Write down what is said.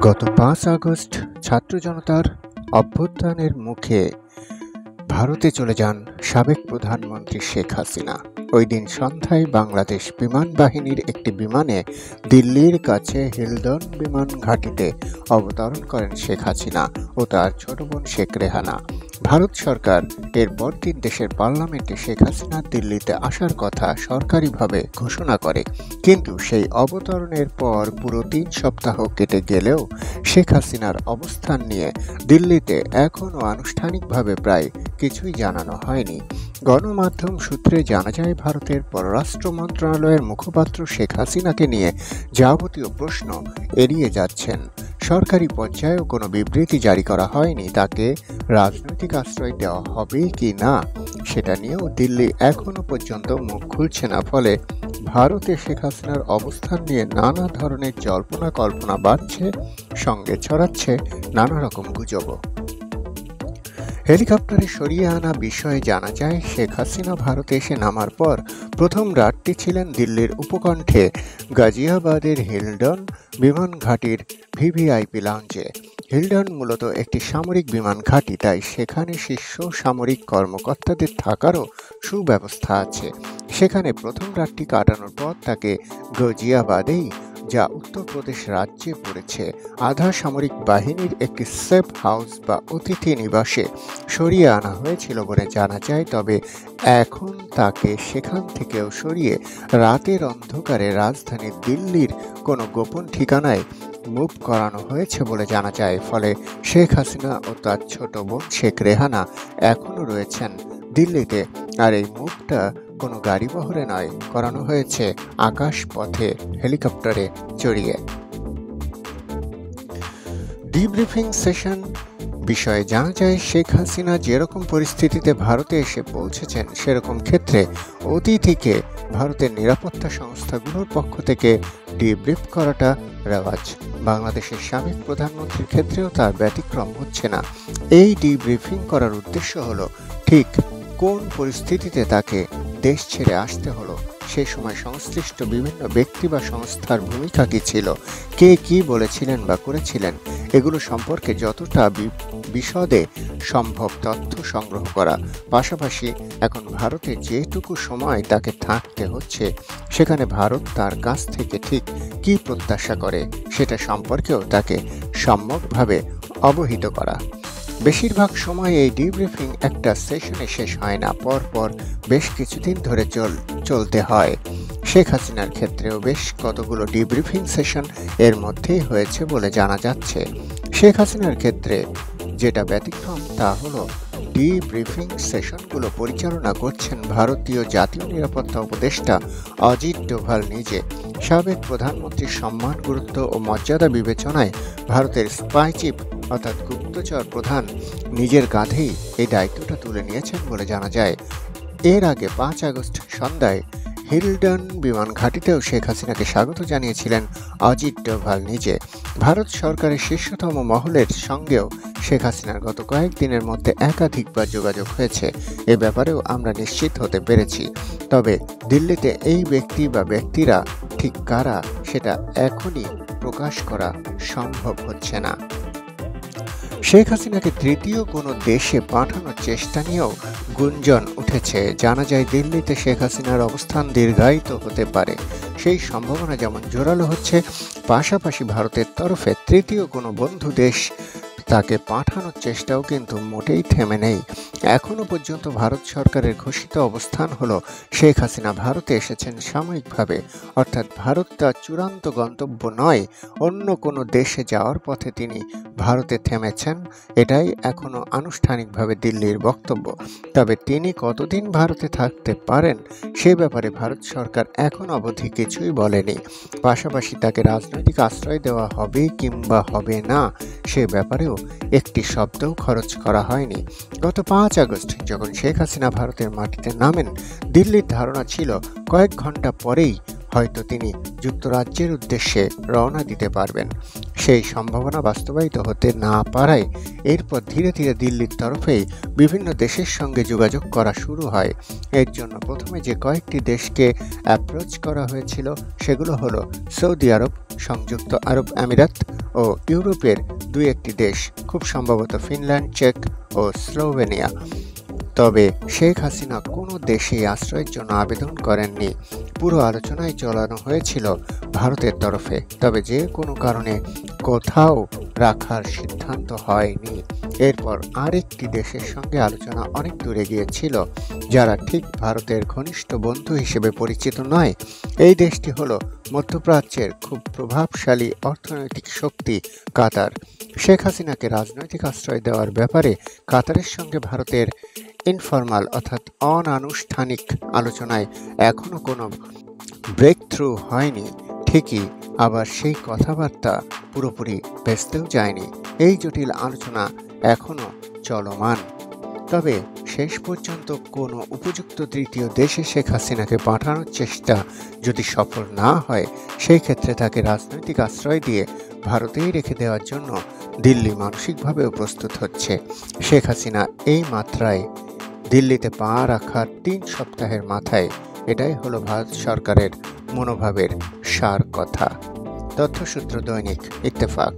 গত ৫ আগস্ট ছাত্র জনতার অভ্যুত্থানের মুখে ভারতে চলে যান সাবেক প্রধানমন্ত্রী শেখ হাসিনা। ওই দিন সন্ধ্যায় বাংলাদেশ বিমান বাহিনীর একটি বিমানে দিল্লির কাছে হিলডন বিমান ঘাঁটিতে অবতরণ করেন শেখ হাসিনা ও তার ছোট বোন শেখ রেহানা। ভারত সরকার এর পরদিন দেশের পার্লামেন্টে শেখ হাসিনা দিল্লিতে আসার কথা সরকারিভাবে ঘোষণা করে, কিন্তু সেই অবতরণের পর পুরো ৩ সপ্তাহ কেটে গেলেও শেখ হাসিনার অবস্থান নিয়ে দিল্লিতে এখনও আনুষ্ঠানিকভাবে প্রায় কিছুই জানানো হয়নি। গণমাধ্যম সূত্রে জানা যায়, ভারতের পররাষ্ট্র মন্ত্রণালয়ের মুখপাত্র শেখ হাসিনাকে নিয়ে যাবতীয় প্রশ্ন এড়িয়ে যাচ্ছেন। সরকারি পর্যায়েও কোনো বিবৃতি জারি করা হয়নি তাকে রাজনৈতিক আশ্রয় দেওয়া হবে কি না সেটা নিয়েও দিল্লি এখনো পর্যন্ত মুখ খুলছে না। ফলে ভারতে শেখ হাসিনার অবস্থান নিয়ে নানা ধরনের জল্পনা কল্পনা বাড়ছে, সঙ্গে ছড়াচ্ছে নানা রকম গুজবও। হেলিকপ্টারে সরিয়ে আনা বিষয়ে জানা যায়, শেখ হাসিনা ভারতে এসে নামার পর প্রথম রাতটি ছিলেন দিল্লির উপকণ্ঠে গাজিয়াবাদের হিলডন বিমান ঘাঁটির ভিভিআইপি লাউঞ্জে। হিলডন মূলত একটি সামরিক বিমান ঘাঁটি, তাই সেখানে শীর্ষ সামরিক কর্মকর্তাদের থাকারও সুব্যবস্থা আছে। সেখানে প্রথম রাতটি কাটানোর পর তাকে গাজিয়াবাদেই, যা উত্তরপ্রদেশ রাজ্যে পড়েছে, আধা সামরিক বাহিনীর একটি সেফ হাউস বা অতিথি নিবাসে সরিয়ে আনা হয়েছিল বলে জানা যায়। তবে এখন তাকে সেখান থেকেও সরিয়ে রাতের অন্ধকারে রাজধানী দিল্লির কোনো গোপন ঠিকানায় মুভ করানো হয়েছে বলে জানা যায়। ফলে শেখ হাসিনা ও তার ছোট বোন শেখ রেহানা এখনও রয়েছেন দিল্লিতে। আর এই মুভটা কোনো গাড়ি বহরে নয়, করানো হয়েছে আকাশ পথে হেলিকপ্টারে চড়িয়ে। ডিব্রিফিং সেশন বিষয়ে জানা যায়, শেখ হাসিনা যেরকম পরিস্থিতিতে ভারতে এসে পৌঁছেছেন সেরকম ক্ষেত্রে অতিথিকে ভারতের নিরাপত্তা সংস্থাগুলোর পক্ষ থেকে ডিব্রিফ করাটা রেওয়াজ। বাংলাদেশের সাবেক প্রধানমন্ত্রীর ক্ষেত্রেও তার ব্যতিক্রম হচ্ছে না। এই ডিব্রিফিং করার উদ্দেশ্য হলো ঠিক কোন পরিস্থিতিতে তাকে দেশ ছেড়ে আসতে হলো, সে সময় সংশ্লিষ্ট বিভিন্ন ব্যক্তি বা সংস্থার ভূমিকা কী ছিল, কে কী বলেছিলেন বা করেছিলেন, এগুলো সম্পর্কে যতটা বিশদে সম্ভব তথ্য সংগ্রহ করা। পাশাপাশি এখন ভারতে যেটুকু সময় তাকে থাকতে হচ্ছে সেখানে ভারত তার কাছ থেকে ঠিক কী প্রত্যাশা করে সেটা সম্পর্কেও তাকে সম্যকভাবে অবহিত করা। বেশিরভাগ সময় এই ডিব্রিফিং একটা সেশনে শেষ হয় না, পরপর বেশ কিছুদিন ধরে চলতে হয়। শেখ হাসিনার ক্ষেত্রেও বেশ কতগুলো ডিব্রিফিং সেশন এর মধ্যেই হয়েছে বলে জানা যাচ্ছে। শেখ হাসিনার ক্ষেত্রে যেটা ব্যতিক্রম তা হলো ডিব্রিফিং সেশনগুলো পরিচালনা করছেন ভারতীয় জাতীয় নিরাপত্তা উপদেষ্টা অজিত ডোভাল নিজে। সাবেক প্রধানমন্ত্রীর সম্মান, গুরুত্ব ও মর্যাদা বিবেচনায় ভারতের স্পাই চিফ অর্থাৎ গুপ্তচর প্রধান নিজের কাঁধেই এই দায়িত্বটা তুলে নিয়েছেন বলে জানা যায়। এর আগে ৫ আগস্ট সন্ধ্যায় হিলডন বিমান ঘাঁটিতেও শেখ হাসিনাকে স্বাগত জানিয়েছিলেন অজিত ডোভাল নিজে। ভারত সরকারের শীর্ষতম মহলের সঙ্গেও শেখ হাসিনার গত কয়েকদিনের মধ্যে একাধিকবার যোগাযোগ হয়েছে, এ ব্যাপারেও আমরা নিশ্চিত হতে পেরেছি। তবে দিল্লিতে এই ব্যক্তি বা ব্যক্তিরা ঠিক কারা সেটা এখনই প্রকাশ করা সম্ভব হচ্ছে না। শেখ হাসিনাকে তৃতীয় কোনো দেশে পাঠানোর চেষ্টা নিয়েও গুঞ্জন উঠেছে। জানা যায়, দিল্লিতে শেখ হাসিনার অবস্থান দীর্ঘায়িত হতে পারে, সেই সম্ভাবনা যেমন জোরালো হচ্ছে, পাশাপাশি ভারতের তরফে তৃতীয় কোনো বন্ধু দেশ তাকে পাঠানোর চেষ্টাও কিন্তু মোটেই থেমে নেই। এখনও পর্যন্ত ভারত সরকারের ঘোষিত অবস্থান হলো শেখ হাসিনা ভারতে এসেছেন সাময়িকভাবে, অর্থাৎ ভারত তার চূড়ান্ত গন্তব্য নয়। অন্য কোনো দেশে যাওয়ার পথে তিনি ভারতে থেমেছেন, এটাই এখনও আনুষ্ঠানিকভাবে দিল্লির বক্তব্য। তবে তিনি কতদিন ভারতে থাকতে পারেন সে ব্যাপারে ভারত সরকার এখন অবধি কিছুই বলেনি। পাশাপাশি তাকে রাজনৈতিক আশ্রয় দেওয়া হবে কিংবা হবে না সে ব্যাপারেও একটি শব্দও খরচ করা হয়নি। গত ৫ আগস্ট যখন শেখ হাসিনা ভারতের মাটিতে নামেন, দিল্লির ধারণা ছিল কয়েক ঘন্টা পরেই হয়তো তিনি যুক্তরাজ্যের উদ্দেশ্যে রওনা দিতে পারবেন। সেই সম্ভাবনা বাস্তবায়িত হতে না পারায় এরপর ধীরে ধীরে দিল্লির তরফেই বিভিন্ন দেশের সঙ্গে যোগাযোগ করা শুরু হয়। এর জন্য প্রথমে যে কয়েকটি দেশকে অ্যাপ্রোচ করা হয়েছিল সেগুলো হলো সৌদি আরব, সংযুক্ত আরব আমিরাত ও ইউরোপের দুই একটি দেশ, খুব সম্ভবত ফিনল্যান্ড, চেক ও স্লোভেনিয়া। তবে শেখ হাসিনা কোনো দেশেই আশ্রয়ের জন্য আবেদন করেননি। পুরো আলোচনায় চালানো হয়েছিল ভারতের তরফে, তবে যে কোনো কারণে কোথাও রাখার সিদ্ধান্ত হয়নি। এরপর আরেকটি দেশের সঙ্গে আলোচনা অনেক দূরে গিয়েছিল, যারা ঠিক ভারতের ঘনিষ্ঠ বন্ধু হিসেবে পরিচিত নয়। এই দেশটি হলো মধ্যপ্রাচ্যের খুব প্রভাবশালী অর্থনৈতিক শক্তি কাতার। শেখ হাসিনাকে রাজনৈতিক আশ্রয় দেওয়ার ব্যাপারে কাতারের সঙ্গে ভারতের ইনফরমাল অর্থাৎ অনানুষ্ঠানিক আলোচনায় এখনো কোনো ব্রেক থ্রু হয়নি। ঠিকই, আবার সেই কথাবার্তা পুরোপুরি ভেস্তেও যায়নি। এই জটিল আলোচনা এখনো চলমান। তবে শেষ পর্যন্ত কোনো উপযুক্ত তৃতীয় দেশে শেখ হাসিনাকে পাঠানোর চেষ্টা যদি সফল না হয়, সেই ক্ষেত্রে তাকে রাজনৈতিক আশ্রয় দিয়ে ভারতেই রেখে দেওয়ার জন্য দিল্লি মানসিকভাবেও প্রস্তুত হচ্ছে। শেখ হাসিনা এই মাত্রায় দিল্লিতে পা রাখার ৩ সপ্তাহের মাথায় এটাই হলো ভারত সরকারের মনোভাবের সার কথা। তথ্যসূত্র দৈনিক ইত্তেফাক।